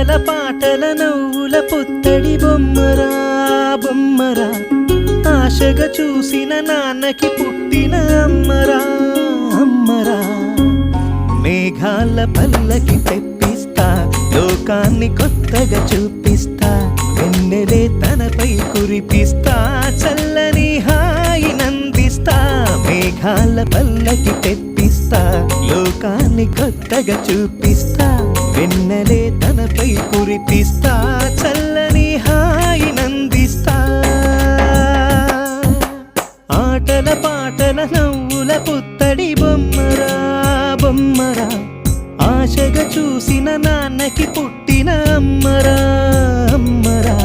ఆటల పాటల నవ్వుల పుత్తడి బొమ్మరా బొమ్మరా ఆశగా చూసిన నాన్నకి పుట్టిన అమ్మరా అమ్మరా మేఘాల పల్లకి తెప్పిస్తా లోకాన్ని కొత్తగా చూపిస్తా వెన్నెలే తనపై కురిపిస్తా చల్లని హాయి నందిస్తా మేఘాల పల్లకి తెప్పిస్తా లోకాన్ని కొత్తగా చూపిస్తా వెన్నెలే తనపై కురిపిస్తా చల్లని హాయి నందిస్తా ఆటల పాటల నవ్వుల పుత్తడి బొమ్మరా బొమ్మరా ఆశగా చూసిన నాన్నకి పుట్టిన అమ్మరా అమ్మరా